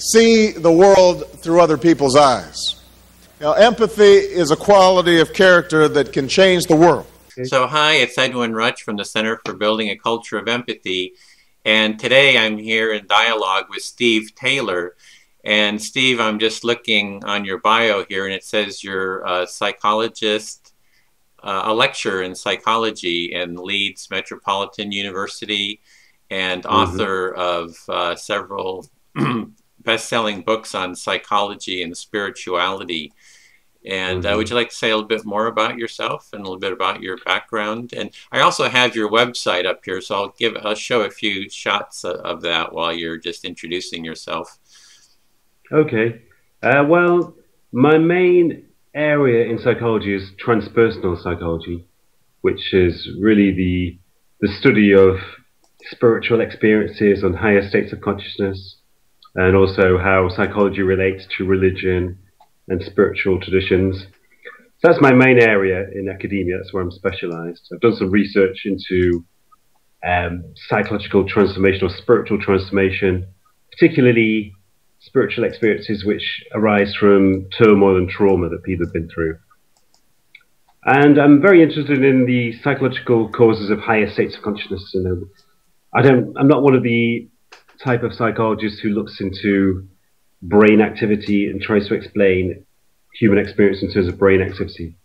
see the world through other people's eyes. Now, empathy is a quality of character that can change the world. So hi, it's Edwin Rutsch from the Center for Building a Culture of Empathy. And today I'm here in dialogue with Steve Taylor. And Steve, I'm just looking on your bio here, and it says you're a psychologist, a lecturer in psychology in Leeds Metropolitan University, and author of several best-selling books on psychology and spirituality. And would you like to say a little bit more about yourself and a little bit about your background? And I also have your website up here, so I'll show a few shots of that while you're just introducing yourself. Okay. Well, my main area in psychology is transpersonal psychology, which is really the study of spiritual experiences on higher states of consciousness, and also how psychology relates to religion and spiritual traditions. So that's my main area in academia. That's where I'm specialized. I've done some research into psychological transformation or spiritual transformation, particularly spiritual experiences which arise from turmoil and trauma that people have been through. And I'm very interested in the psychological causes of higher states of consciousness. You know, I'm not one of the type of psychologists who looks into brain activity and tries to explain human experience in terms of brain activity.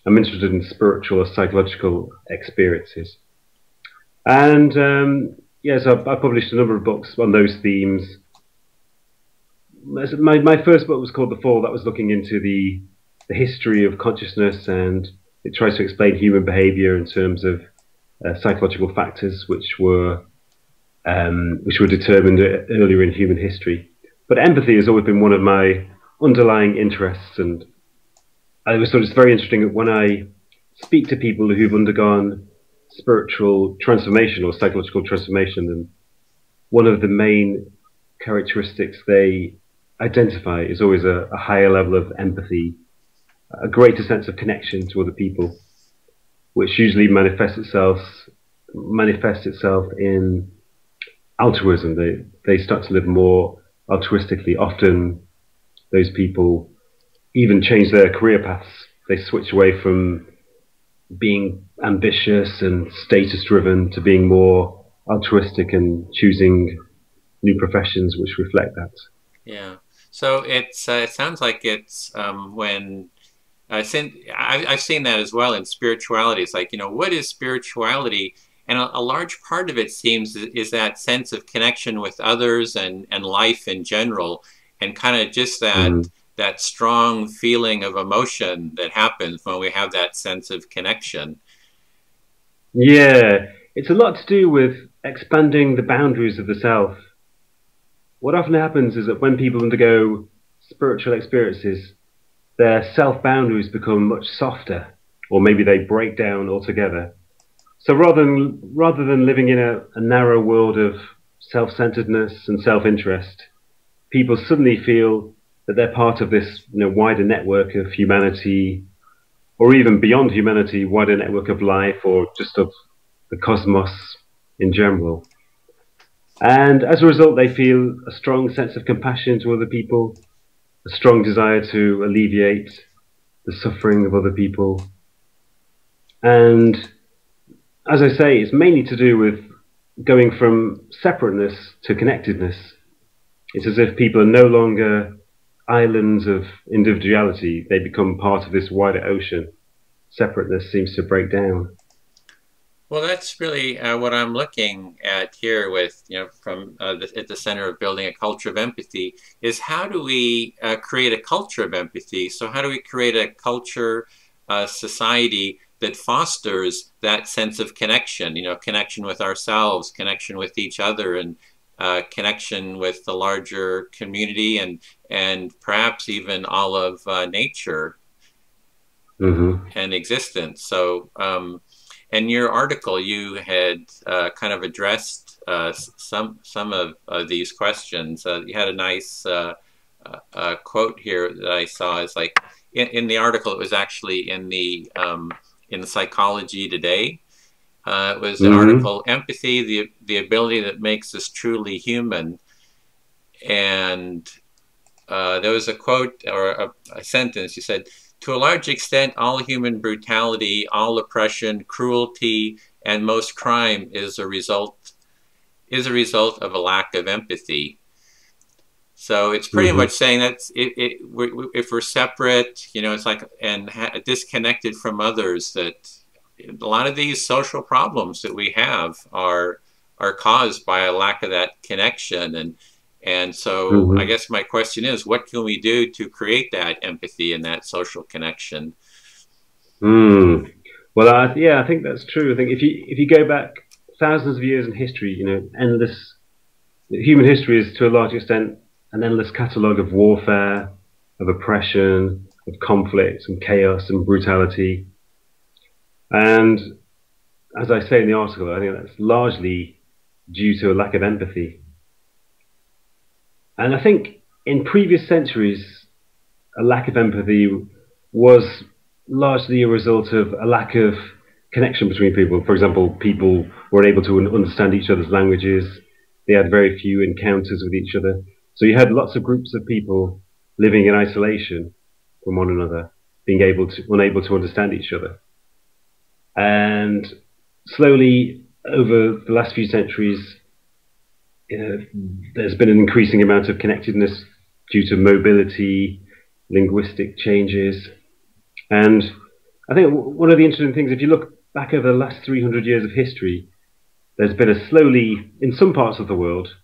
I'm interested in spiritual or psychological experiences. And yes, I've published a number of books on those themes. My first book was called The Fall. That was looking into the history of consciousness, and it tries to explain human behavior in terms of psychological factors which were determined earlier in human history. But empathy has always been one of my underlying interests, and I always thought it's very interesting that when I speak to people who've undergone spiritual transformation or psychological transformation, then one of the main characteristics they identify is always a higher level of empathy, a greater sense of connection to other people, which usually manifests itself in altruism. They start to live more altruistically. Often those people even change their career paths. They switch away from being ambitious and status driven to being more altruistic and choosing new professions which reflect that. Yeah. So it sounds like it's when I've seen that as well in spirituality. It's like, you know, what is spirituality? And a large part of it seems is that sense of connection with others and life in general, and kind of just that strong feeling of emotion that happens when we have that sense of connection. Yeah, it's a lot to do with expanding the boundaries of the self. What often happens is that when people undergo spiritual experiences, their self-boundaries become much softer, or maybe they break down altogether. So rather than living in a narrow world of self-centeredness and self-interest, people suddenly feel that they're part of this, you know, wider network of humanity, or even beyond humanity, wider network of life, or just of the cosmos in general. And as a result, they feel a strong sense of compassion to other people, a strong desire to alleviate the suffering of other people. And as I say, it's mainly to do with going from separateness to connectedness. It's as if people are no longer islands of individuality. They become part of this wider ocean. Separateness seems to break down. Well, that's really what I'm looking at here with, you know, from at the Center of Building a Culture of Empathy, is how do we create a culture of empathy? So how do we create a culture, society that fosters that sense of connection, you know, connection with ourselves, connection with each other, and connection with the larger community, and perhaps even all of nature and existence. So in your article, you had kind of addressed some of these questions. You had a nice quote here that I saw. Is like in the article, it was actually in the Psychology Today. It was an article, Empathy, the ability that makes us truly human. And there was a quote or a sentence. You said, "To a large extent, all human brutality, all oppression, cruelty, and most crime is a result of a lack of empathy." So it's pretty much saying that if we're separate, you know, it's like, and disconnected from others, that a lot of these social problems that we have are caused by a lack of that connection. And so I guess my question is, what can we do to create that empathy and that social connection? Well, yeah, I think that's true. I think if you go back thousands of years in history, you know, human history is to a large extent an endless catalogue of warfare, of oppression, of conflict and chaos and brutality. And as I say in the article, I think that's largely due to a lack of empathy. And I think in previous centuries, a lack of empathy was largely a result of a lack of connection between people. For example, people weren't able to understand each other's languages. They had very few encounters with each other. So you had lots of groups of people living in isolation from one another, unable to understand each other. And slowly, over the last few centuries, there's been an increasing amount of connectedness due to mobility, linguistic changes. And I think one of the interesting things, if you look back over the last 300 years of history, there's been in some parts of the world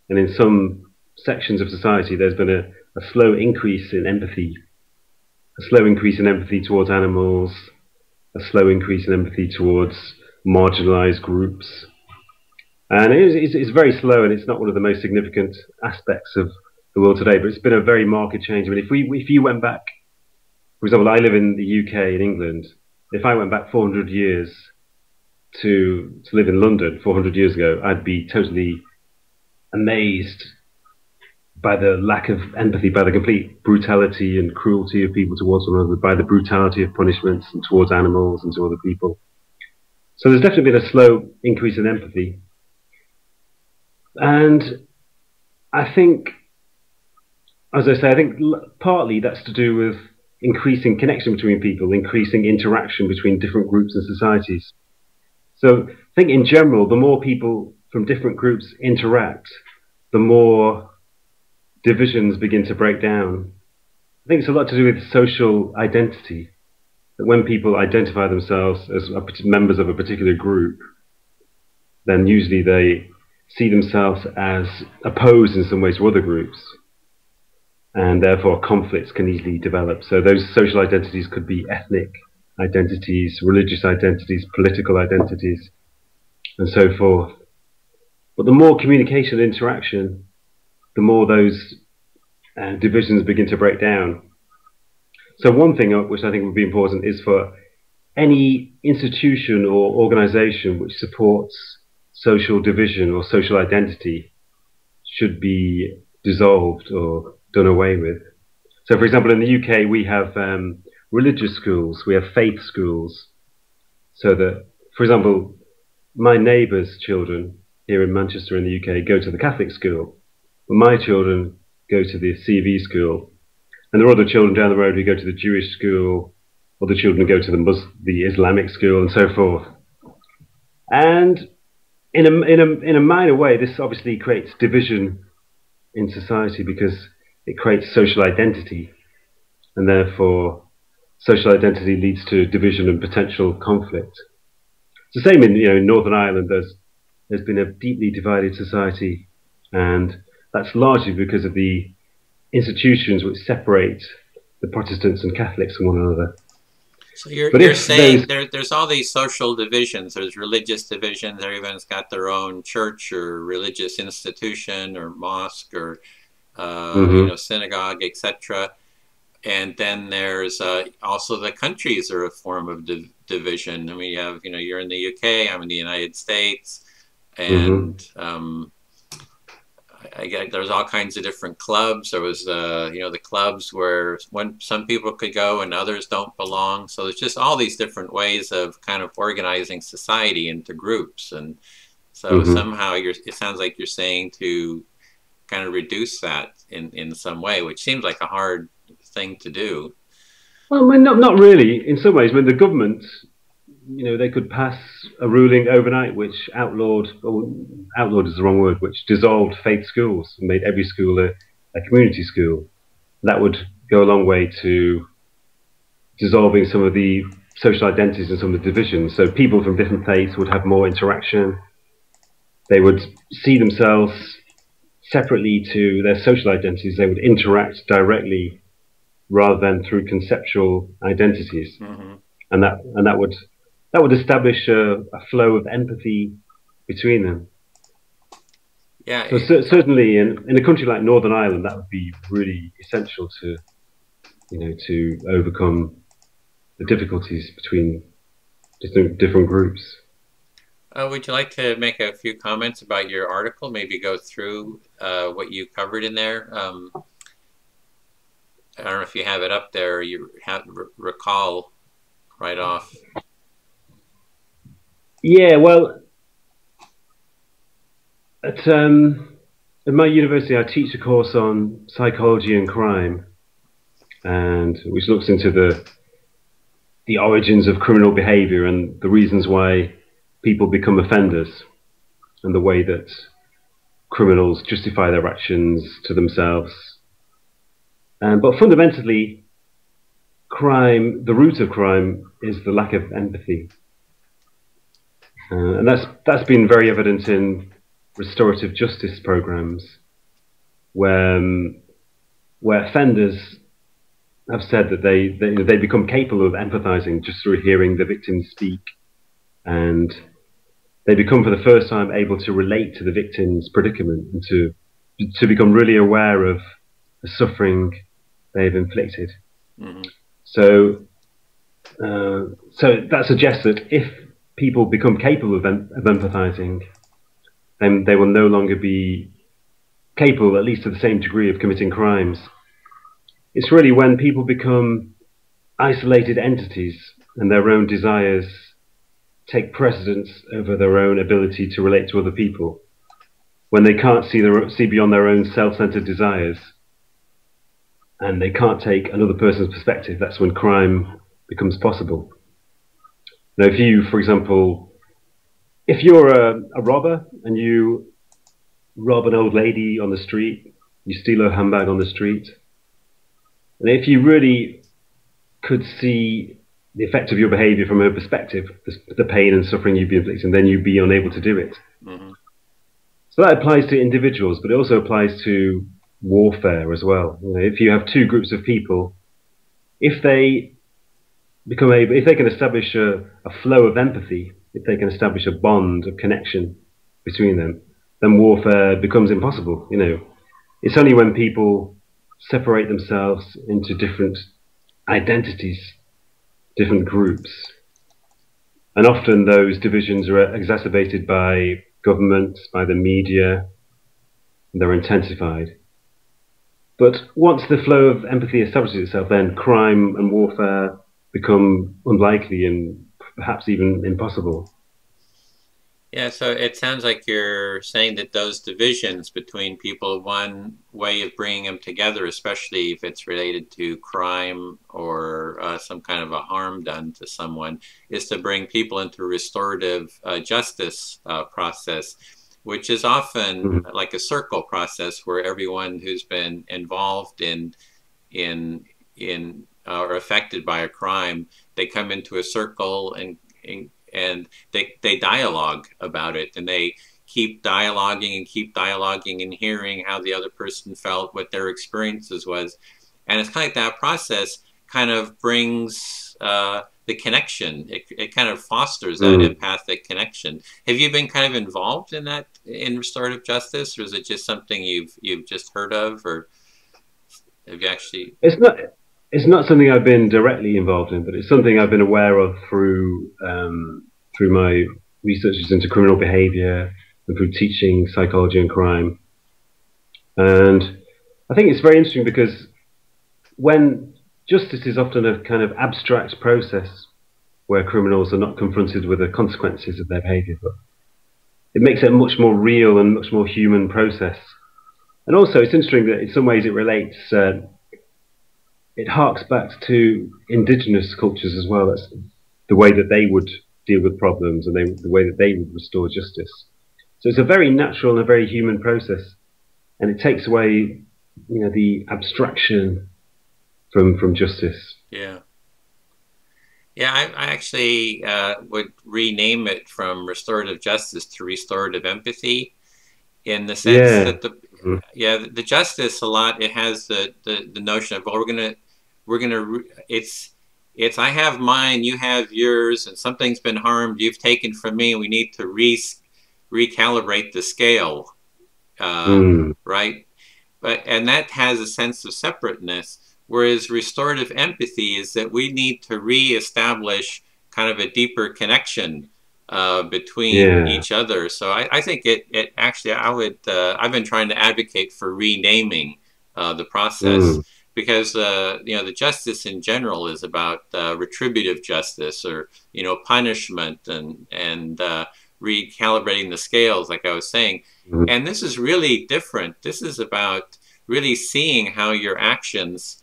and in some sections of society, there's been a slow increase in empathy, towards animals, a slow increase in empathy towards marginalized groups. And it's very slow, and it's not one of the most significant aspects of the world today, but it's been a very marked change. I mean, if you went back, for example, I live in the UK, in England. If I went back 400 years to live in London 400 years ago, I'd be totally amazed by the lack of empathy, by the complete brutality and cruelty of people towards one another, by the brutality of punishments and towards animals and to other people. So there's definitely been a slow increase in empathy. And I think, as I say, I think partly that's to do with increasing connection between people, increasing interaction between different groups and societies. So I think in general, the more people from different groups interact, the more divisions begin to break down. I think it's a lot to do with social identity, that when people identify themselves as members of a particular group, then usually they see themselves as opposed in some ways to other groups, and therefore conflicts can easily develop. So those social identities could be ethnic identities, religious identities, political identities, and so forth. But the more communication and interaction, the more those divisions begin to break down. So one thing which I think would be important is for any institution or organization which supports social division or social identity should be dissolved or done away with. So for example, in the UK we have religious schools, we have faith schools, so that, for example, my neighbours' children here in Manchester in the UK go to the Catholic school, but my children go to the CV school, and there are other children down the road who go to the Jewish school, other children go to the Islamic school, and so forth. And in a minor way, this obviously creates division in society because it creates social identity, and therefore social identity leads to division and potential conflict. It's the same in Northern Ireland. There's been a deeply divided society, and that's largely because of the institutions which separate the Protestants and Catholics from one another. So you're saying there's all these social divisions. There's religious divisions. Everyone's got their own church or religious institution or mosque or synagogue, etc. And then there's also the countries are a form of division. I mean, you're in the UK, I'm in the United States, and I get there's all kinds of different clubs. There was the clubs where some people could go and others don't belong. So there's just all these different ways of kind of organizing society into groups. And so somehow it sounds like you're saying to kind of reduce that in some way, which seems like a hard thing to do. Well, I mean, not really. In some ways, I mean, the government, you know, they could pass a ruling overnight which outlawed, or outlawed is the wrong word, which dissolved faith schools and made every school a community school. That would go a long way to dissolving some of the social identities and some of the divisions. So people from different faiths would have more interaction. They would see themselves separately to their social identities. They would interact directly rather than through conceptual identities. Mm-hmm. And that would establish a flow of empathy between them. Yeah. So certainly in a country like Northern Ireland, that would be really essential to, you know, to overcome the difficulties between different groups. Would you like to make a few comments about your article? Maybe go through what you covered in there. I don't know if you have it up there or you recall right off. Yeah, well, at my university, I teach a course on psychology and crime, and which looks into the origins of criminal behavior and the reasons why people become offenders and the way that criminals justify their actions to themselves. But fundamentally, crime, the root of crime, is the lack of empathy. And that's been very evident in restorative justice programs, where offenders have said that they become capable of empathizing just through hearing the victims speak, and they become for the first time able to relate to the victim's predicament and to become really aware of the suffering they've inflicted. Mm-hmm. So that suggests that if people become capable of empathizing, then they will no longer be capable, at least to the same degree, of committing crimes. It's really when people become isolated entities and their own desires take precedence over their own ability to relate to other people, when they can't see beyond their own self-centered desires, and they can't take another person's perspective, that's when crime becomes possible. Now, if you, for example, if you're a robber and you rob an old lady on the street, you steal her handbag on the street, and if you really could see the effect of your behavior from her perspective, the pain and suffering you'd be inflicting, then you'd be unable to do it. Mm-hmm. So that applies to individuals, but it also applies to warfare as well. You know, if you have two groups of people, if they can establish a flow of empathy, if they can establish a bond of connection between them, then warfare becomes impossible. You know, it's only when people separate themselves into different identities, different groups, and often those divisions are exacerbated by government, by the media, and they're intensified. But once the flow of empathy establishes itself, then crime and warfare become unlikely and perhaps even impossible. Yeah, so it sounds like you're saying that those divisions between people, one way of bringing them together, especially if it's related to crime or some kind of a harm done to someone, is to bring people into a restorative justice process, which is often like a circle process where everyone who's been involved in or affected by a crime, they come into a circle and they dialogue about it, and they keep dialoguing and hearing how the other person felt, what their experiences was. And it's kind of like that process kind of brings the connection. It kind of fosters that empathic connection. Have you been kind of involved in that, in restorative justice, or is it just something you've just heard of, or have you actually? It's not something I've been directly involved in, but it's something I've been aware of through my researches into criminal behavior and through teaching psychology and crime. And I think it's very interesting because when justice is often a kind of abstract process where criminals are not confronted with the consequences of their behavior, but it makes it a much more real and much more human process And also, it's interesting that in some ways it relates, it harks back to indigenous cultures as well. That's the way that they would deal with problems and the way that they would restore justice. So it's a very natural and a very human process, and it takes away, the abstraction from justice. Yeah. Yeah, I actually would rename it from restorative justice to restorative empathy, in the sense that the justice a lot, it has the notion of, well, it's I have mine, you have yours, and something's been harmed, you've taken from me, and we need to recalibrate the scale, right? And that has a sense of separateness. Whereas restorative empathy is that we need to reestablish kind of a deeper connection between each other. So I think it actually, I've been trying to advocate for renaming the process, because the justice in general is about retributive justice, or punishment, and recalibrating the scales, like I was saying. And this is really different. This is about really seeing how your actions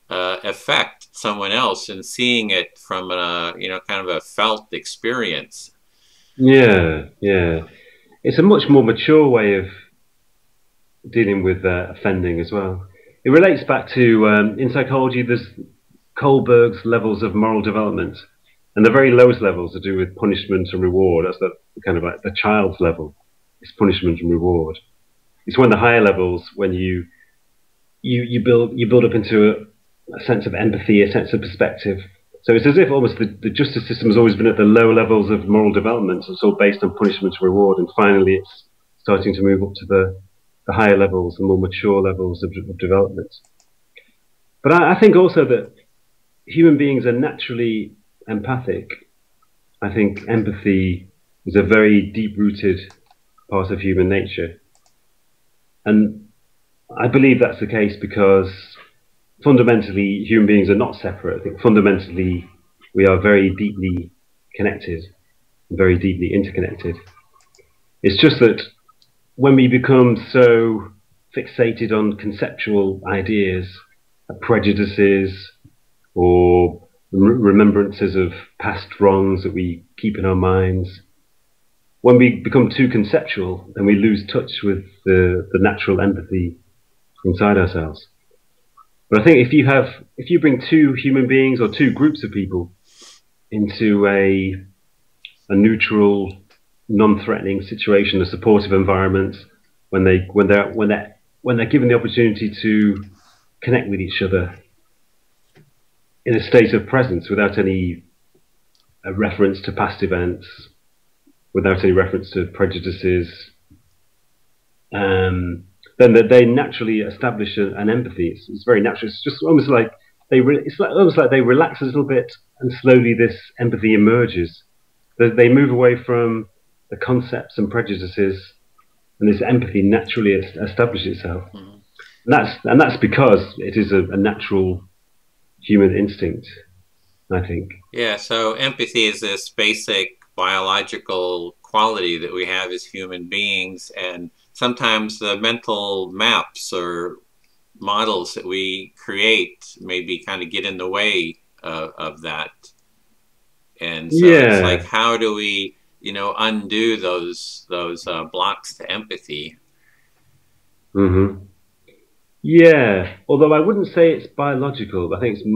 affect someone else, and seeing it from a kind of a felt experience. Yeah. It's a much more mature way of dealing with offending as well. It relates back to, in psychology, there's Kohlberg's levels of moral development, and the very lowest levels are to do with punishment and reward. That's the kind of like the child's level. It's punishment and reward. It's when the higher levels, when you build up into a sense of empathy, a sense of perspective. So it's as if almost the justice system has always been at the lower levels of moral development. It's all based on punishment and reward, and finally it's starting to move up to the higher levels, the more mature levels of development. But I think also that human beings are naturally empathic. I think empathy is a very deep-rooted part of human nature. And I believe that's the case because fundamentally human beings are not separate. I think fundamentally we are very deeply connected, very deeply interconnected. It's just that when we become so fixated on conceptual ideas, prejudices, or remembrances of past wrongs that we keep in our minds, when we become too conceptual, then we lose touch with the natural empathy inside ourselves. But I think if you bring two human beings or two groups of people into a neutral, non-threatening situation, a supportive environment, when they're given the opportunity to connect with each other in a state of presence, without any reference to past events, without any reference to prejudices, then they naturally establish an empathy. It's very natural. It's just almost like almost like they relax a little bit, and slowly this empathy emerges. They move away from the concepts and prejudices, and this empathy naturally establishes itself. And that's because it is a natural human instinct, I think. Yeah, so empathy is this basic biological quality that we have as human beings, and sometimes the mental maps or models that we create maybe kind of get in the way of that. And so it's like, how do we, undo those blocks to empathy? Yeah, although I wouldn't say it's biological. I think it's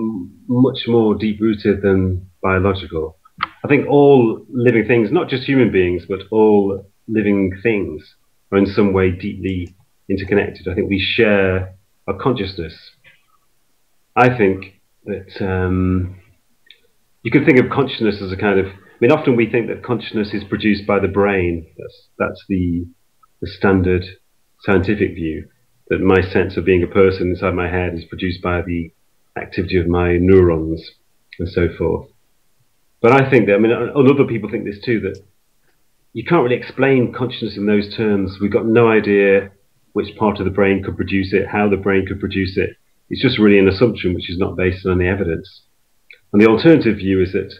much more deep-rooted than biological. I think all living things, not just human beings, but all living things, are in some way deeply interconnected. I think we share a consciousness. I think that you can think of consciousness as a kind of, often we think that consciousness is produced by the brain. That's the standard scientific view, that my sense of being a person inside my head is produced by the activity of my neurons and so forth. But I think that, other people think this too, that you can't really explain consciousness in those terms. We've got no idea which part of the brain could produce it, how the brain could produce it. It's just really an assumption which is not based on any evidence. And the alternative view is that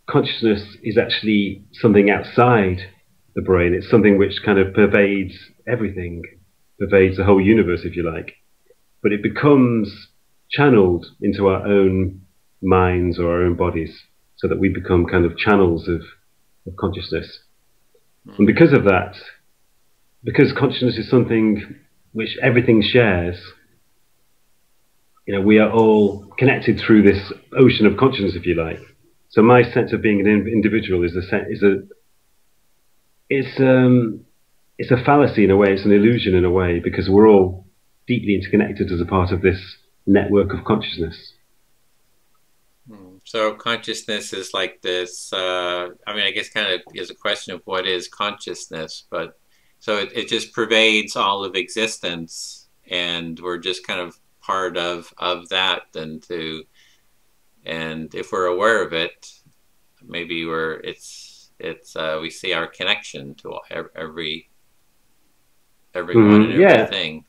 consciousness is actually something outside the brain. It's something which kind of pervades everything, pervades the whole universe, if you like, but it becomes channeled into our own minds or our own bodies, so that we become kind of channels of consciousness. And because of that, because consciousness is something which everything shares, we are all connected through this ocean of consciousness, if you like. So my sense of being an individual is it's a fallacy in a way. It's an illusion in a way, because we're all deeply interconnected as a part of this network of consciousness. So consciousness is like this, I mean, I guess kind of is a question of what is consciousness, but so it just pervades all of existence, and we're just kind of part of that, and if we're aware of it, maybe we see our connection to everyone and everything.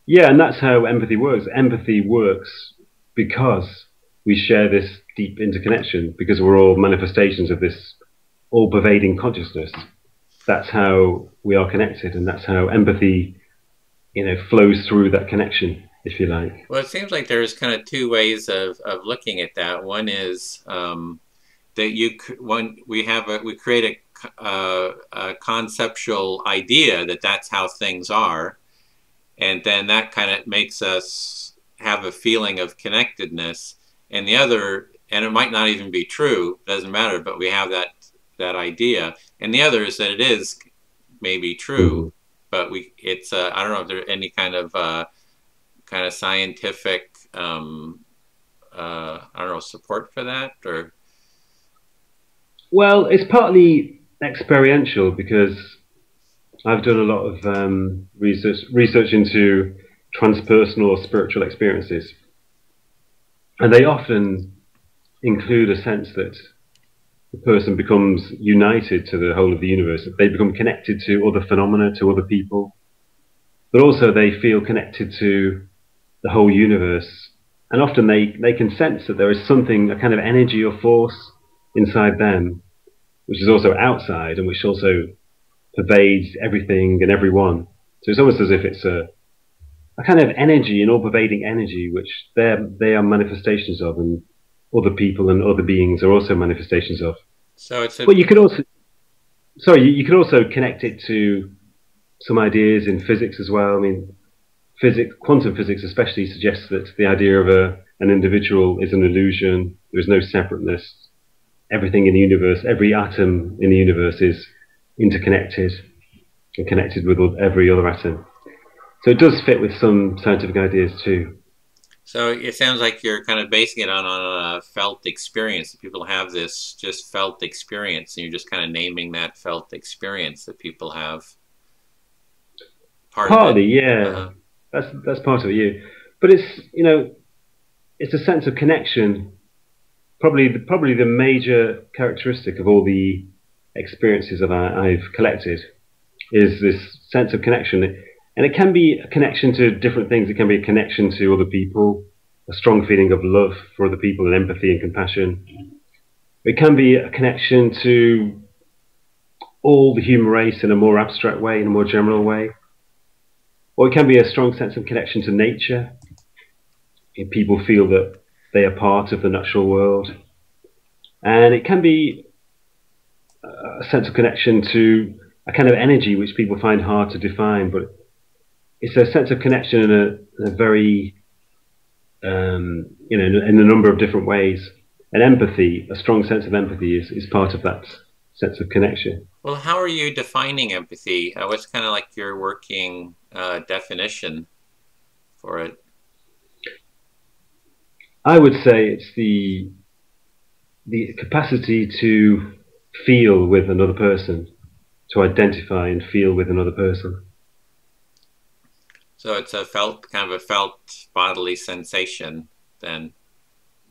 Yeah, and that's how empathy works. Empathy works because we share this deep interconnection, because we're all manifestations of this all-pervading consciousness. That's how we are connected, and that's how empathy, flows through that connection, if you like. Well, it seems like there's kind of two ways of looking at that. One is that we create a conceptual idea that's how things are, and then that kind of makes us have a feeling of connectedness. And the other, and it might not even be true, doesn't matter, but we have that idea. And the other is that it is maybe true, but it's I don't know if there's any kind of scientific I don't know, support for that, or. Well, it's partly experiential, because I've done a lot of research into transpersonal or spiritual experiences. And they often include a sense that the person becomes united to the whole of the universe. That they become connected to other phenomena, to other people. But also they feel connected to the whole universe. And often they can sense that there is something, a kind of energy or force inside them, which is also outside, and which also pervades everything and everyone. So it's almost as if it's a kind of energy, an all-pervading energy, which they are manifestations of, and other people and other beings are also manifestations of. So it's But you could also connect it to some ideas in physics as well. I mean, quantum physics especially suggests that the idea of an individual is an illusion. There is no separateness. Everything in the universe, every atom in the universe is interconnected and connected with every other atom. So it does fit with some scientific ideas too. So it sounds like you're kind of basing it on a felt experience. People have this just felt experience, and you're just kind of naming that felt experience that people have. Partly, yeah. That's part of it, yeah. But it's a sense of connection. Probably the major characteristic of all the experiences that I've collected is this sense of connection. And it can be a connection to different things. It can be a connection to other people, a strong feeling of love for other people, and empathy and compassion. It can be a connection to all the human race in a more abstract way, in a more general way. Or it can be a strong sense of connection to nature. People feel that they are part of the natural world. And it can be a sense of connection to a kind of energy which people find hard to define, but it's a sense of connection in a very, in a number of different ways. And empathy, a strong sense of empathy, is part of that sense of connection. Well, how are you defining empathy? What's kind of like your working definition for it? I would say it's the capacity to feel with another person, to identify and feel with another person. So it's kind of a felt bodily sensation, then.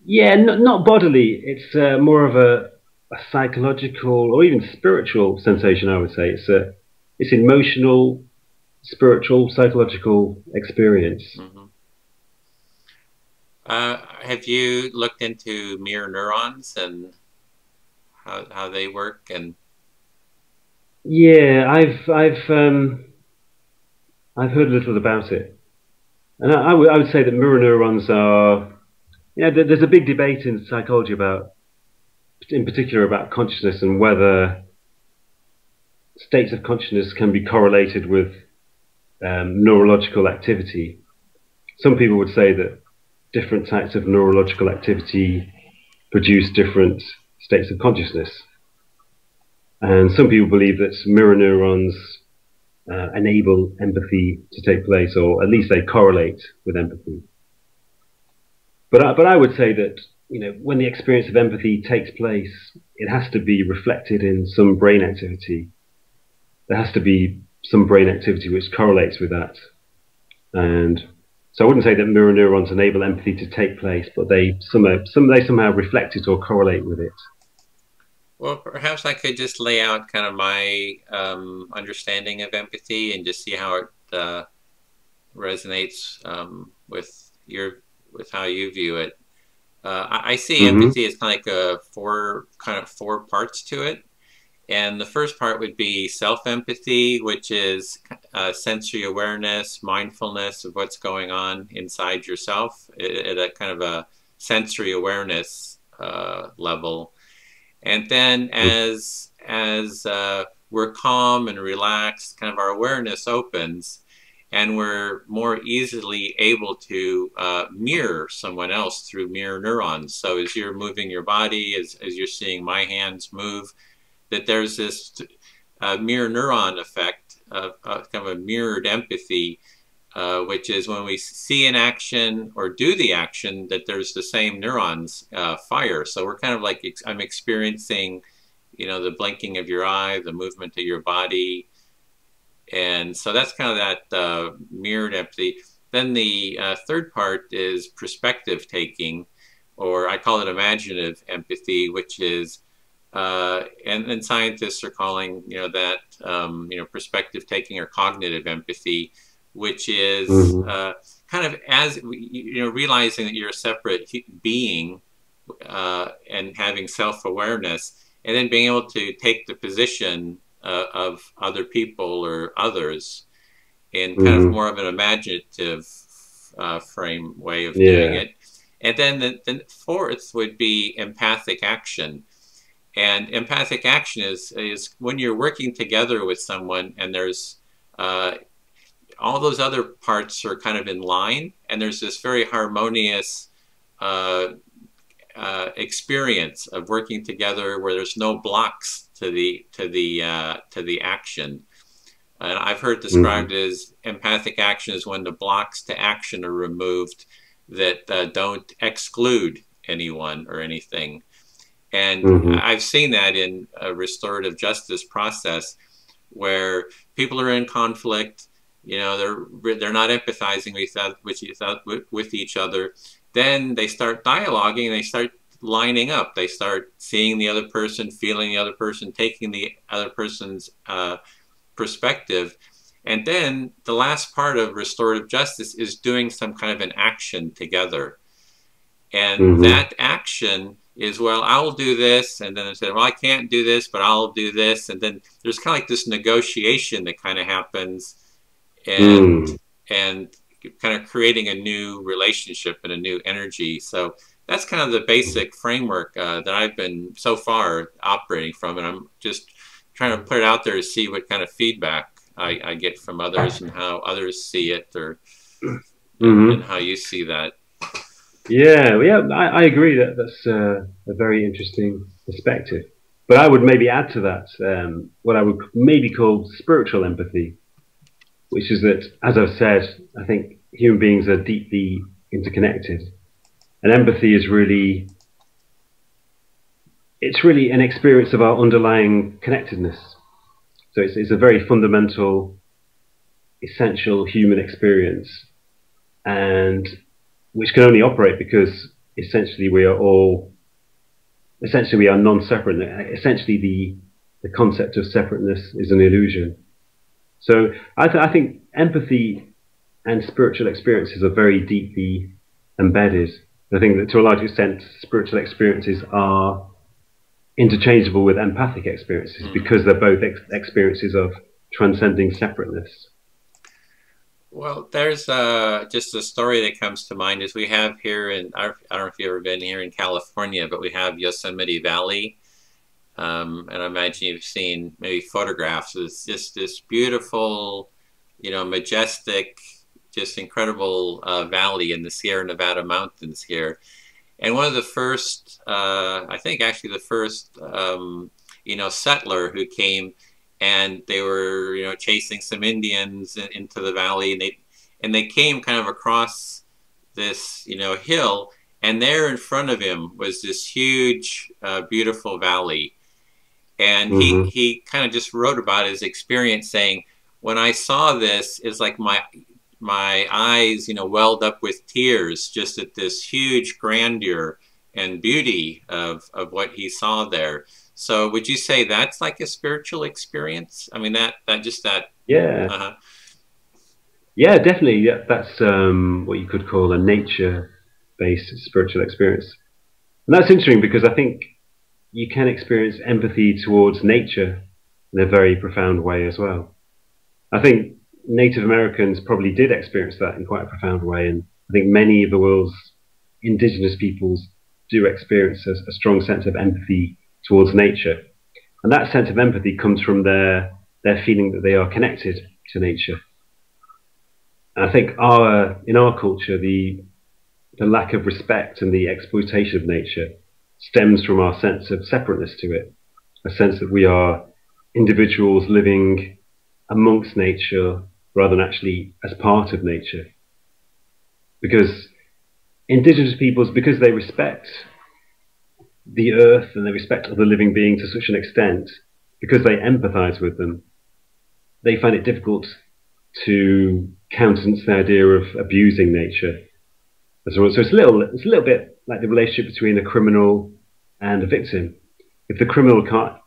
Yeah, not bodily. It's more of a psychological or even spiritual sensation, I would say. It's emotional, spiritual, psychological experience. Mm-hmm. Have you looked into mirror neurons and how they work? And yeah, I've heard a little about it. And I would say that mirror neurons are, there's a big debate in psychology about, in particular about consciousness and whether states of consciousness can be correlated with neurological activity. Some people would say that different types of neurological activity produce different states of consciousness. And some people believe that mirror neurons enable empathy to take place, or at least they correlate with empathy. But I would say that, when the experience of empathy takes place, it has to be reflected in some brain activity. There has to be some brain activity which correlates with that. And so I wouldn't say that mirror neurons enable empathy to take place, but they somehow reflect it or correlate with it. Well, perhaps I could just lay out kind of my understanding of empathy and just see how it resonates with how you view it. I see empathy as kind of like four parts to it. And the first part would be self-empathy, which is sensory awareness, mindfulness of what's going on inside yourself at a kind of a sensory awareness level. And then as we're calm and relaxed, kind of our awareness opens, and we're more easily able to mirror someone else through mirror neurons. So as you're moving your body, as you're seeing my hands move, that there's this mirror neuron effect of kind of a mirrored empathy, which is when we see an action or do the action, that there's the same neurons fire. So we're kind of like, I'm experiencing, the blinking of your eye, the movement of your body. And so that's kind of that mirrored empathy. Then the third part is perspective taking, or I call it imaginative empathy, which is and scientists are calling that perspective taking or cognitive empathy, which is kind of as realizing that you're a separate being and having self-awareness, and then being able to take the position of other people or others in kind of more of an imaginative frame way of doing it. And then the fourth would be empathic action. And empathic action is when you're working together with someone and there's all those other parts are kind of in line, and there's this very harmonious experience of working together where there's no blocks to the action. And I've heard described as empathic action is when the blocks to action are removed that don't exclude anyone or anything. And I've seen that in a restorative justice process where people are in conflict, they're not empathizing with each other. Then they start dialoguing, they start lining up. They start seeing the other person, feeling the other person, taking the other person's perspective. And then the last part of restorative justice is doing some kind of an action together. And that action is, well, I'll do this, and then I said, well, I can't do this, but I'll do this. And then there's kind of like this negotiation that kind of happens, and kind of creating a new relationship and a new energy. So that's kind of the basic framework that I've been so far operating from, and I'm just trying to put it out there to see what kind of feedback I get from others and how others see it, or and how you see that. Yeah, I agree that that's a very interesting perspective. But I would maybe add to that what I would maybe call spiritual empathy, which is that, as I've said, I think human beings are deeply interconnected. And empathy is really an experience of our underlying connectedness. So it's a very fundamental, essential human experience, and which can only operate because essentially we are non-separate. Essentially the concept of separateness is an illusion. So I think empathy and spiritual experiences are very deeply embedded. I think that to a large extent spiritual experiences are interchangeable with empathic experiences because they're both experiences of transcending separateness. Well, there's just a story that comes to mind is we have here in, I don't know if you've ever been here in California, but we have Yosemite Valley. And I imagine you've seen maybe photographs. It's just this beautiful, majestic, just incredible valley in the Sierra Nevada mountains here. And one of the first, I think actually the first, settler who came, and they were, chasing some Indians into the valley, and they came kind of across this, hill, and there in front of him was this huge, beautiful valley. And Hmm. he kind of just wrote about his experience, saying, when I saw this, it's like my eyes, welled up with tears just at this huge grandeur and beauty of what he saw there. So would you say that's like a spiritual experience? I mean, that just that, Yeah, uh-huh. yeah, definitely. Yeah, that's what you could call a nature-based spiritual experience, and that's interesting because I think you can experience empathy towards nature in a very profound way as well. I think Native Americans probably did experience that in quite a profound way, and I think many of the world's indigenous peoples do experience a strong sense of empathy towards nature, and that sense of empathy comes from their feeling that they are connected to nature. And I think in our culture the lack of respect and the exploitation of nature stems from our sense of separateness to it, a sense that we are individuals living amongst nature rather than actually as part of nature. Because indigenous peoples, because they respect the earth and they respect other living beings to such an extent, because they empathize with them, they find it difficult to countenance the idea of abusing nature. So it's a little bit like the relationship between a criminal and a victim. If the criminal can't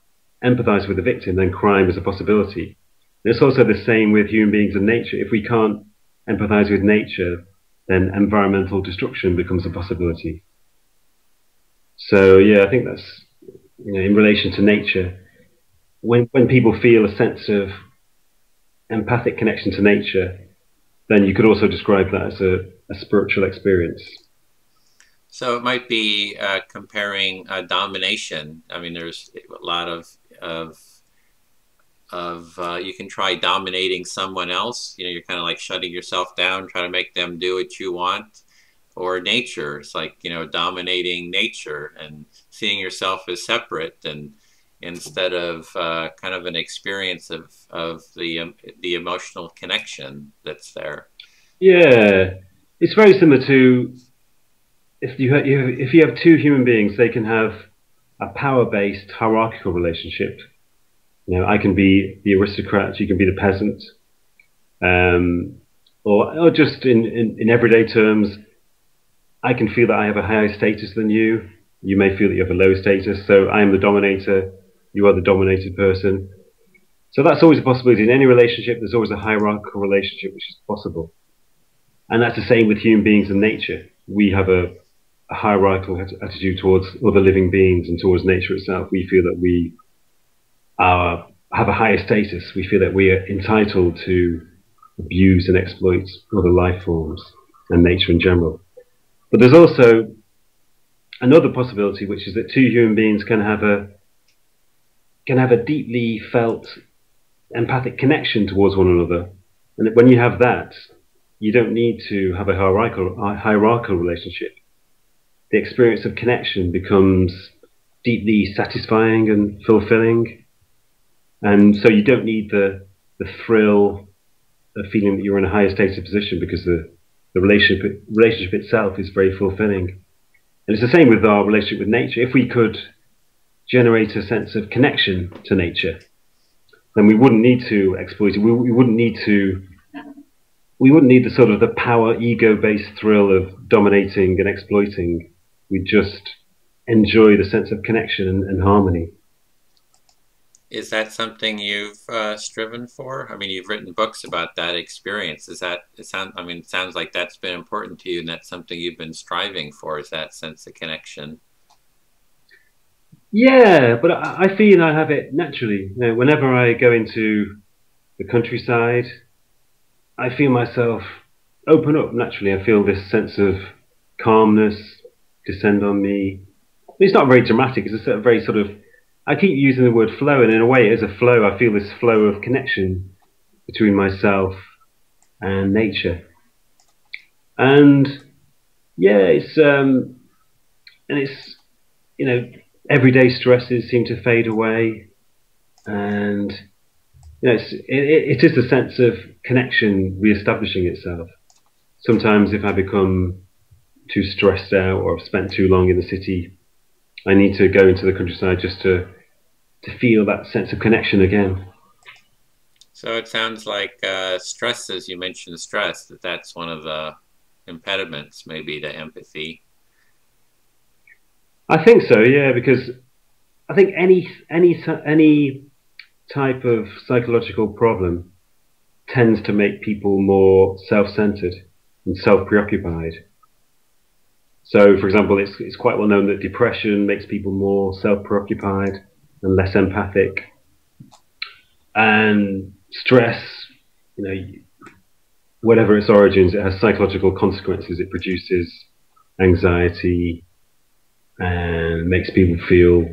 empathize with the victim, then crime is a possibility. And it's also the same with human beings and nature. If we can't empathize with nature, then environmental destruction becomes a possibility. So yeah, I think that's in relation to nature. When people feel a sense of empathic connection to nature, then you could also describe that as a spiritual experience. So it might be comparing domination. I mean, there's a lot of you can try dominating someone else. You're kind of like shutting yourself down, trying to make them do what you want. Or nature, it's like dominating nature and seeing yourself as separate, and instead of kind of an experience of the emotional connection that's there. Yeah, it's very similar to if you have two human beings, they can have a power-based hierarchical relationship. I can be the aristocrat, you can be the peasant, um, or just in everyday terms, I can feel that I have a higher status than you. You may feel that you have a low status, so I am the dominator, you are the dominated person. So that's always a possibility. In any relationship, there's always a hierarchical relationship which is possible. And that's the same with human beings and nature. We have a hierarchical attitude towards other living beings and towards nature itself. We feel that we have a higher status. We feel that we are entitled to abuse and exploit other life forms and nature in general. But there's also another possibility, which is that two human beings can have a deeply felt empathic connection towards one another. And when you have that, you don't need to have a hierarchical relationship. The experience of connection becomes deeply satisfying and fulfilling. And so you don't need the thrill of feeling that you're in a higher status position, because the relationship itself is very fulfilling. And it's the same with our relationship with nature. If we could generate a sense of connection to nature, then we wouldn't need to exploit it. We wouldn't need the sort of the power ego-based thrill of dominating and exploiting. We'd just enjoy the sense of connection and harmony. Is that something you've striven for? I mean, you've written books about that experience. It sounds like that's been important to you, and that's something you've been striving for, is that sense of connection. Yeah, but I feel I have it naturally. Whenever I go into the countryside, I feel myself open up naturally. I feel this sense of calmness descend on me. It's not very dramatic. It's a very sort of, I keep using the word flow, and in a way it is a flow. I feel this flow of connection between myself and nature. And yeah, it's, you know, everyday stresses seem to fade away, and you know, it is a sense of connection re-establishing itself. Sometimes if I become too stressed out or I've spent too long in the city, I need to go into the countryside just to feel that sense of connection again. So it sounds like stress, as you mentioned, stress, that's one of the impediments maybe to empathy. I think so, yeah, because I think any type of psychological problem tends to make people more self-centered and self-preoccupied. So, for example, it's quite well known that depression makes people more self-preoccupied and less empathic. And stress, you know, whatever its origins, it has psychological consequences. It produces anxiety and makes people feel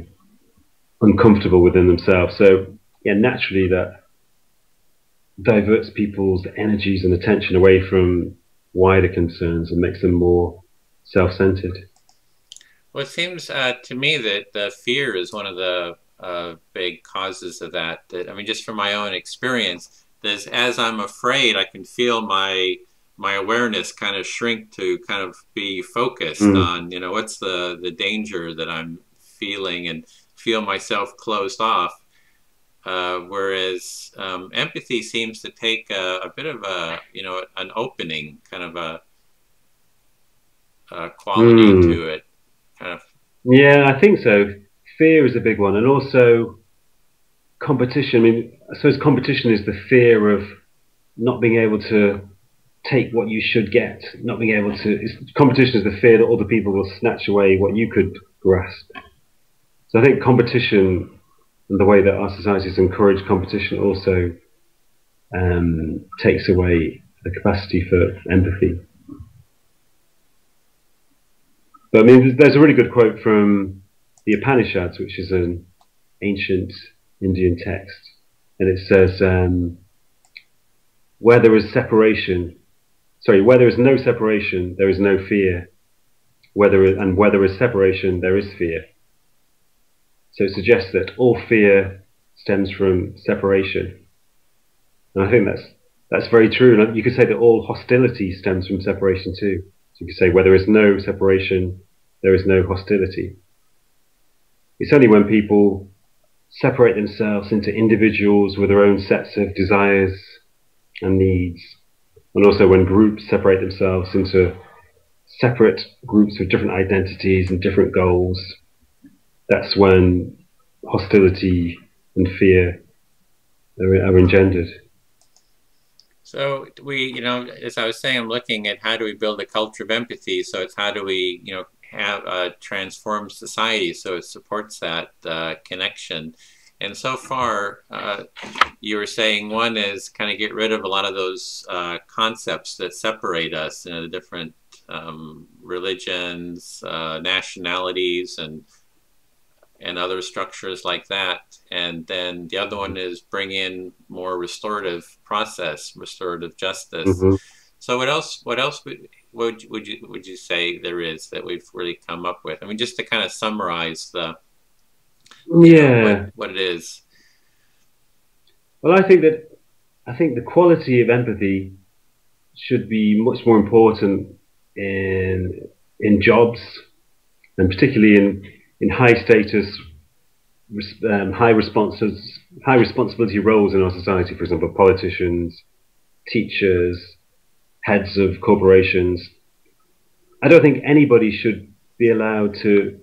uncomfortable within themselves. So, yeah, naturally that diverts people's energies and attention away from wider concerns and makes them more self-centered. Well, it seems to me that fear is one of the big causes of that. That I mean, just from my own experience, that as I'm afraid, I can feel my awareness kind of shrink to kind of be focused on, you know, what's the danger that I'm feeling, and feel myself closed off. Whereas empathy seems to take a bit of a, you know, an opening kind of a quality to it, kind of. Yeah, I think so. Fear is a big one, and also competition. I mean, I suppose competition is the fear of not being able to take what you should get, not being able to. Competition is the fear that other people will snatch away what you could grasp. So I think competition and the way that our societies encourage competition also takes away the capacity for empathy. But I mean, there's a really good quote from the Upanishads, which is an ancient Indian text, and it says, where there is no separation, there is no fear. Where there is separation, there is fear. So it suggests that all fear stems from separation. And I think that's very true. And you could say that all hostility stems from separation too. So you could say where there is no separation, there is no hostility. It's only when people separate themselves into individuals with their own sets of desires and needs, and also when groups separate themselves into separate groups with different identities and different goals, that's when hostility and fear are engendered. So you know, as I was saying, I'm looking at how do we build a culture of empathy. So it's how do we, you know, have transform society so it supports that connection. And so far, you were saying one is kind of get rid of a lot of those concepts that separate us, you know, the different religions, nationalities, and other structures like that. And then the other one is bring in more restorative process, restorative justice. So what else would you say there is that we've really come up with? I mean, just to kind of summarize the what it is. Well, I think the quality of empathy should be much more important in jobs, and particularly in high status, high responsibility roles in our society. For example, politicians, teachers, heads of corporations. I don't think anybody should be allowed to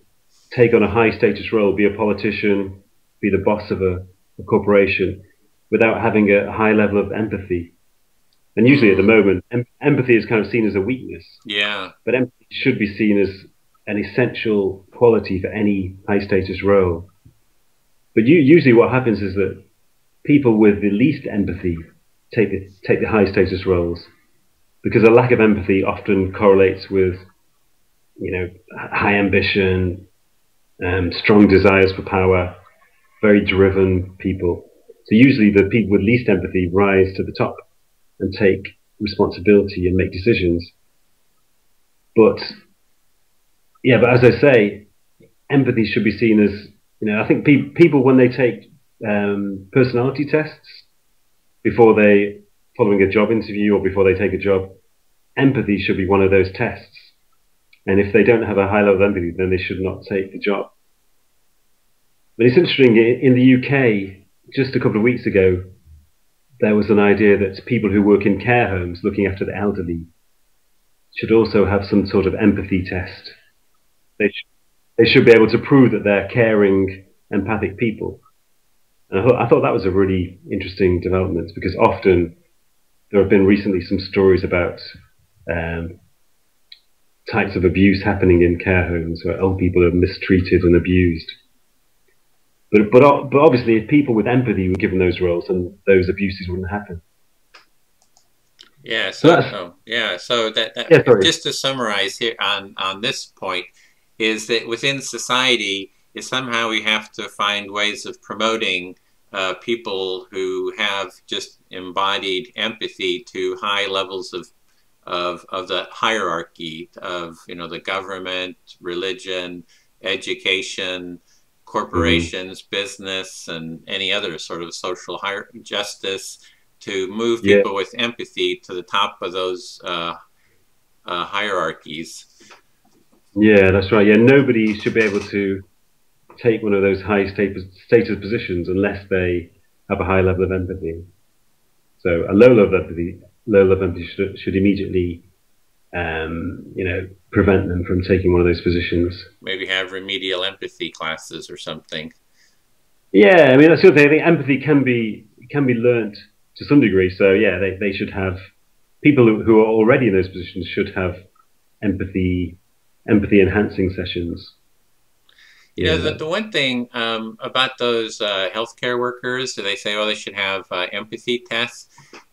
take on a high status role, be a politician, be the boss of a corporation, without having a high level of empathy. And usually at the moment, empathy is kind of seen as a weakness. Yeah. But empathy should be seen as an essential quality for any high status role. But usually what happens is that people with the least empathy take the high status roles, because a lack of empathy often correlates with, you know, high ambition, strong desires for power, very driven people. So usually the people with least empathy rise to the top and take responsibility and make decisions. But yeah, but as I say, empathy should be seen as, you know, I think people when they take personality tests following a job interview or before they take a job, empathy should be one of those tests. And if they don't have a high level of empathy, then they should not take the job. But it's interesting, in the UK, just a couple of weeks ago, there was an idea that people who work in care homes looking after the elderly should also have some sort of empathy test. They should be able to prove that they're caring, empathic people. And I thought that was a really interesting development, because often there have been recently some stories about types of abuse happening in care homes where old people are mistreated and abused. But obviously, if people with empathy were given those roles, then those abuses wouldn't happen. Yeah. So just to summarize here on this point, is that within society, is somehow we have to find ways of promoting people who have just embodied empathy to high levels of the hierarchy of, you know, the government, religion, education, corporations, business, and any other sort of social justice, to move people with empathy to the top of those hierarchies. Yeah, that's right. Yeah, nobody should be able to take one of those high status positions unless they have a high level of empathy. So a low level of empathy should immediately, you know, prevent them from taking one of those positions. Maybe have remedial empathy classes or something. Yeah, I mean, that's the other thing. I think empathy can be learnt to some degree. So yeah, they should have, people who are already in those positions should have empathy enhancing sessions. You know, the one thing about those healthcare workers, they say, oh, they should have empathy tests.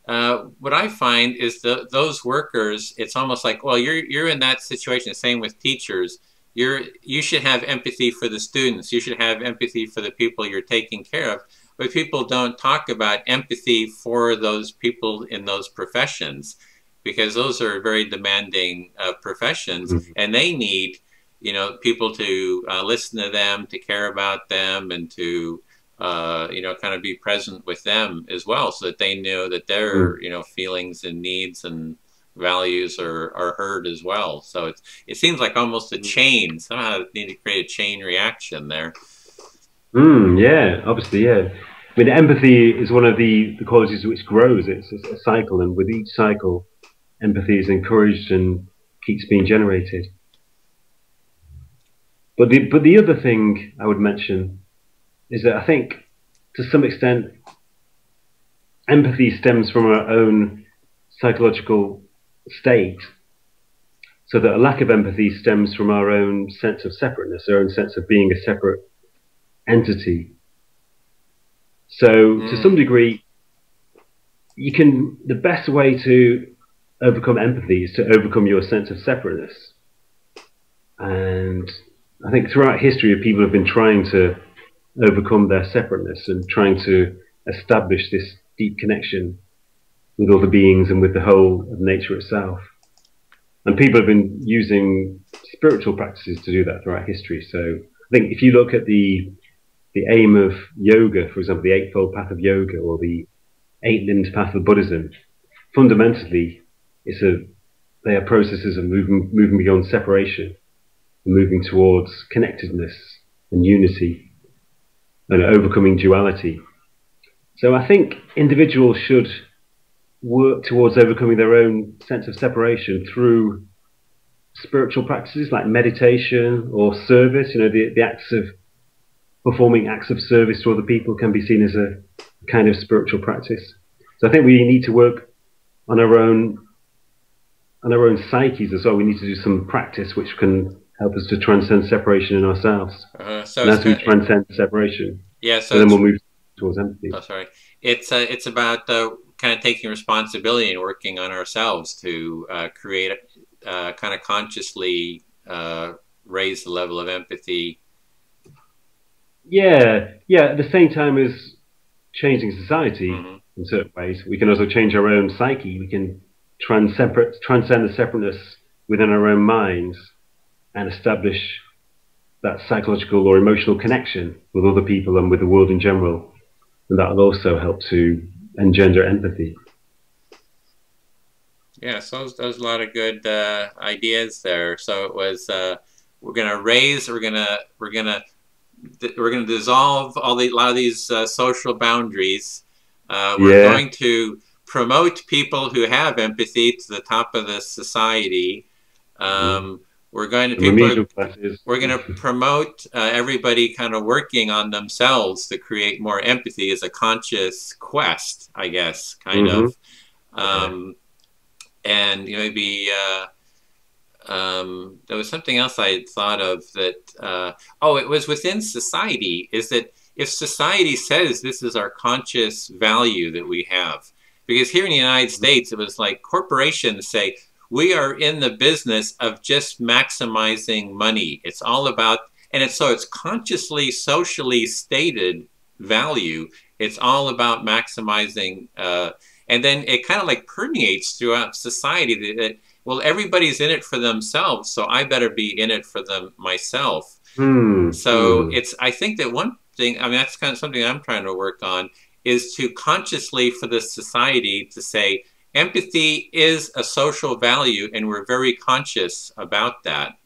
What I find is those workers, it's almost like, well, you're in that situation. Same with teachers. You should have empathy for the students. You should have empathy for the people you're taking care of. But people don't talk about empathy for those people in those professions, because those are very demanding professions, and they need, you know, people to listen to them, to care about them, and to you know, kind of be present with them as well, so that they know that their you know, feelings and needs and values are heard as well. So it seems like almost a chain. Somehow they need to create a chain reaction there. Yeah, obviously, yeah. I mean, empathy is one of the qualities which grows. It's a cycle, and with each cycle, empathy is encouraged and keeps being generated. But the other thing I would mention is that I think, to some extent, empathy stems from our own psychological state, so that a lack of empathy stems from our own sense of separateness, our own sense of being a separate entity. So to some degree, the best way to overcome empathy is to overcome your sense of separateness. And I think throughout history, people have been trying to overcome their separateness and trying to establish this deep connection with other beings and with the whole of nature itself. And people have been using spiritual practices to do that throughout history. So I think if you look at the aim of yoga, for example, the Eightfold Path of Yoga or the Eight-Limbed Path of Buddhism, fundamentally, they are processes of moving beyond separation, moving towards connectedness and unity, and overcoming duality. So I think individuals should work towards overcoming their own sense of separation through spiritual practices like meditation or service. You know, the acts of performing acts of service to other people can be seen as a kind of spiritual practice. So I think we need to work on our own psyches as well. We need to do some practice which can help us to transcend separation in ourselves. So and as we transcend separation, yeah, so then we'll move towards empathy. Oh, sorry. It's about kind of taking responsibility and working on ourselves to create, kind of consciously raise the level of empathy. Yeah, yeah. At the same time as changing society in certain ways, we can also change our own psyche. We can transcend the separateness within our own minds and establish that psychological or emotional connection with other people and with the world in general. And that will also help to engender empathy. Yeah, so those a lot of good ideas there. So it was we're gonna dissolve a lot of these social boundaries. We're going to promote people who have empathy to the top of the society. We're going to promote everybody kind of working on themselves to create more empathy as a conscious quest, I guess, kind of. And maybe there was something else I had thought of that, it was within society, is that if society says this is our conscious value that we have, because here in the United States, it was like corporations say, we are in the business of just maximizing money. It's all about, and it's consciously, socially stated value. It's all about maximizing, and then it kind of like permeates throughout society that, well, everybody's in it for themselves, so I better be in it for them myself. I think that one thing, I mean, that's kind of something I'm trying to work on, is to consciously for the society to say, empathy is a social value, and we're very conscious about that.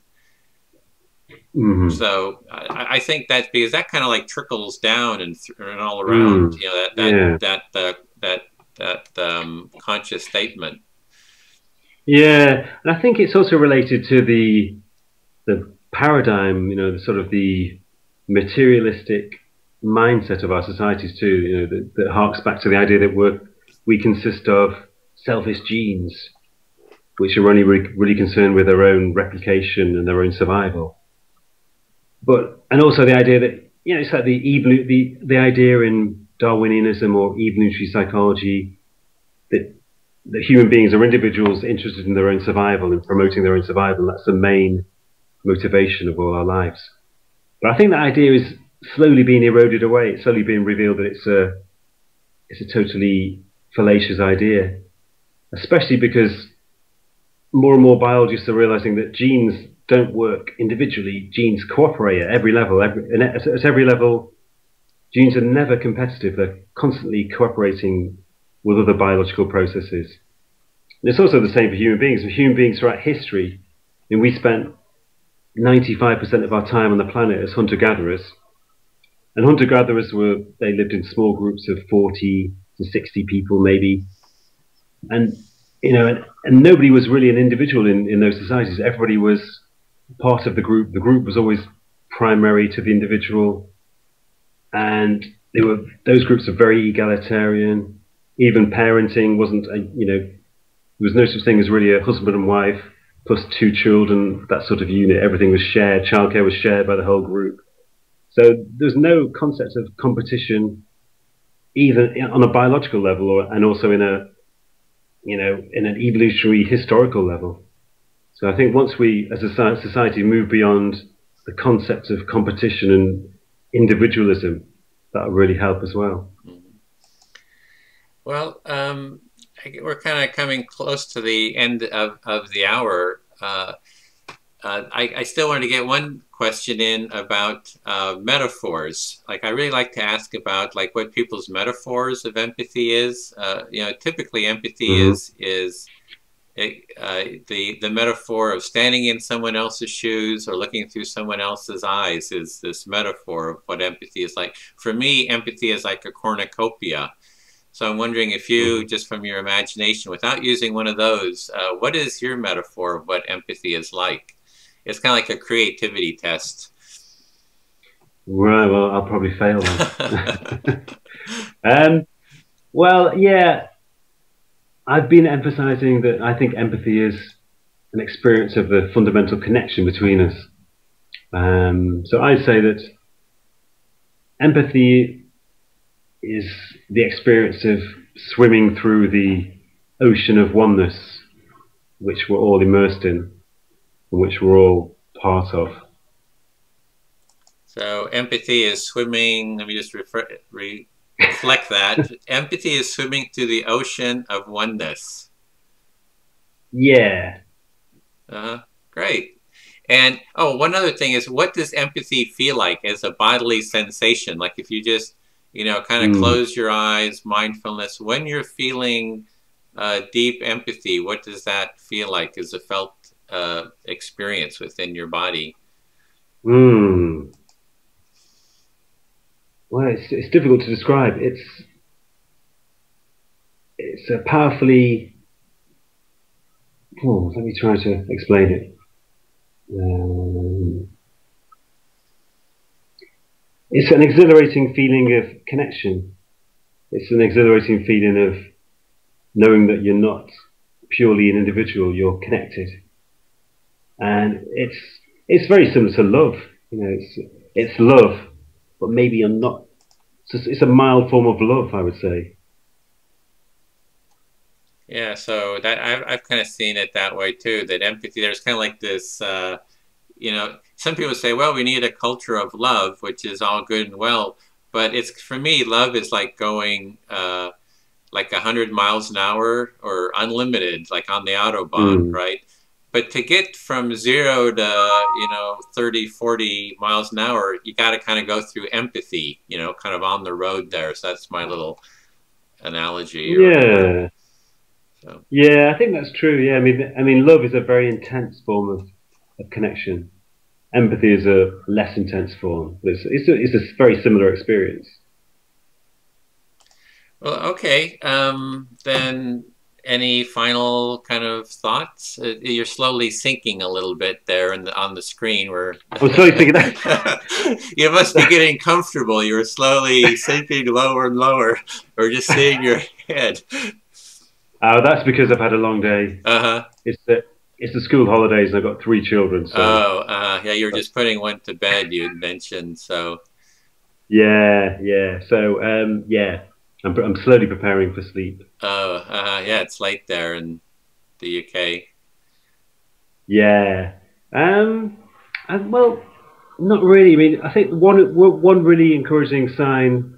So I think that because that kind of like trickles down and all around, you know, that conscious statement. Yeah, and I think it's also related to the paradigm, you know, the sort of the materialistic mindset of our societies too. You know, that harks back to the idea that we consist of selfish genes, which are only really concerned with their own replication and their own survival. And also the idea that, you know, it's like the idea in Darwinianism or evolutionary psychology that human beings are individuals interested in their own survival and promoting their own survival. That's the main motivation of all our lives. But I think that idea is slowly being eroded away. It's slowly being revealed that it's a totally fallacious idea, especially because more and more biologists are realizing that genes don't work individually. Genes cooperate at every level. At every level, genes are never competitive. They're constantly cooperating with other biological processes. And it's also the same for human beings. For human beings throughout history, and we spent 95% of our time on the planet as hunter-gatherers. And hunter-gatherers they lived in small groups of 40 to 60 people maybe. And, you know, and nobody was really an individual in those societies. Everybody was part of the group. The group was always primary to the individual. And those groups are very egalitarian. Even parenting wasn't, you know, there was no such thing as really a husband and wife plus 2 children, that sort of unit. Everything was shared. Childcare was shared by the whole group. So there's no concept of competition, either on a biological level and also in an evolutionary historical level. So I think once we, as a society, move beyond the concept of competition and individualism, that will really help as well. Well, we're kind of coming close to the end of the hour. I still wanted to get one question in about metaphors. Like, I really like to ask about like what people's metaphors of empathy is. You know, typically empathy is the metaphor of standing in someone else's shoes or looking through someone else's eyes is this metaphor of what empathy is like. For me, empathy is like a cornucopia. So I'm wondering if you, just from your imagination, without using one of those, what is your metaphor of what empathy is like? It's kind of like a creativity test. Right, well, I'll probably fail then. Well, yeah, I've been emphasizing that I think empathy is an experience of the fundamental connection between us. So I'd say that empathy is the experience of swimming through the ocean of oneness, which we're all immersed in, and which we're all part of. So empathy is swimming, let me just reflect that. Empathy is swimming through the ocean of oneness. Yeah. Great. And, oh, one other thing is, what does empathy feel like as a bodily sensation? Like if you just, kind of close your eyes, mindfulness, when you're feeling deep empathy, what does that feel like as a felt experience within your body? Well, it's difficult to describe. It's a powerfully. Let me try to explain it. It's an exhilarating feeling of connection. It's an exhilarating feeling of knowing that you're not purely an individual. You're connected, and it's very similar to love. It's love. But maybe you're not. It's a mild form of love, I would say. Yeah, so that I've kind of seen it that way too. That empathy, there's kind of like this. Some people say, well, we need a culture of love, which is all good and well. But it's, for me, love is like going like 100 miles an hour or unlimited, like on the Autobahn, right? But to get from 0 to, 30, 40 miles an hour, you got to kind of go through empathy, kind of on the road there. So that's my little analogy. Yeah. Yeah, I think that's true. Yeah, I mean, love is a very intense form of connection. Empathy is a less intense form. But it's a very similar experience. Well, okay. Then any final kind of thoughts? You're slowly sinking a little bit there on the screen. I'm slowly thinking that. You must be getting comfortable. You're slowly sinking lower and lower, or just seeing your head. Oh, that's because I've had a long day. It's the school holidays, and I've got 3 children. So. Yeah, you were just putting one to bed. You had mentioned so. Yeah. So I'm slowly preparing for sleep. Yeah, it's late there in the UK. Yeah. Well, not really. I mean, I think one really encouraging sign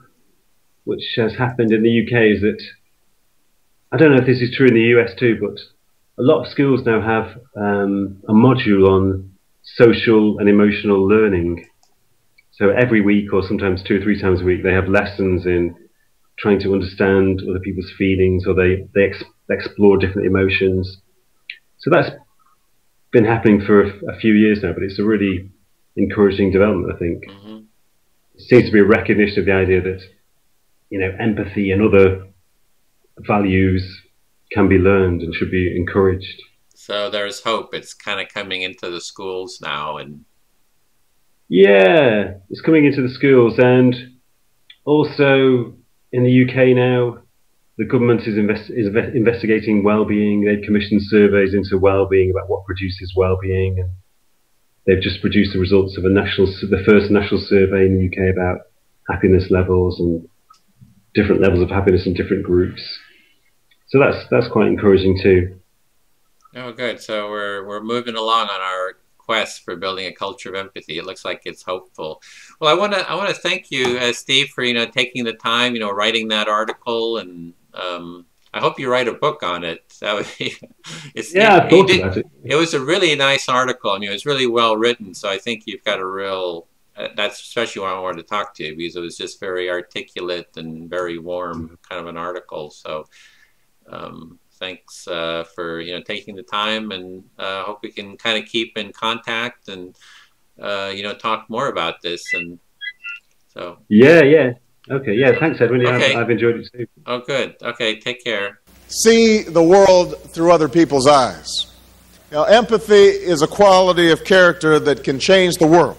which has happened in the UK is that, I don't know if this is true in the US too, but a lot of schools now have a module on social and emotional learning. So every week, or sometimes 2 or 3 times a week, they have lessons in trying to understand other people's feelings, or they explore different emotions. So that's been happening for a few years now, but it's a really encouraging development, I think. It seems to be a recognition of the idea that, empathy and other values can be learned and should be encouraged. So there's hope. It's kind of coming into the schools now, and yeah, it's coming into the schools, and also in the UK now, the government is investigating well-being. They've commissioned surveys into well-being about what produces well-being, and they've just produced the results of the first national survey in the UK about happiness levels and different levels of happiness in different groups. So that's quite encouraging too. Oh, good. So we're moving along on our quest for building a culture of empathy. It looks like it's hopeful. Well, I want to thank you, Steve, for taking the time, writing that article, and I hope you write a book on it. That would be. I thought about it. It was a really nice article. I mean, it was really well written. So I think you've got a real. That's especially why I wanted to talk to you, because it was just very articulate and very warm, kind of an article. So. Thanks for taking the time, and hope we can kind of keep in contact and talk more about this. And so yeah, okay, yeah. Thanks, Edwin. Okay. I've enjoyed it too. Oh, good. Okay, take care. See the world through other people's eyes. Empathy is a quality of character that can change the world.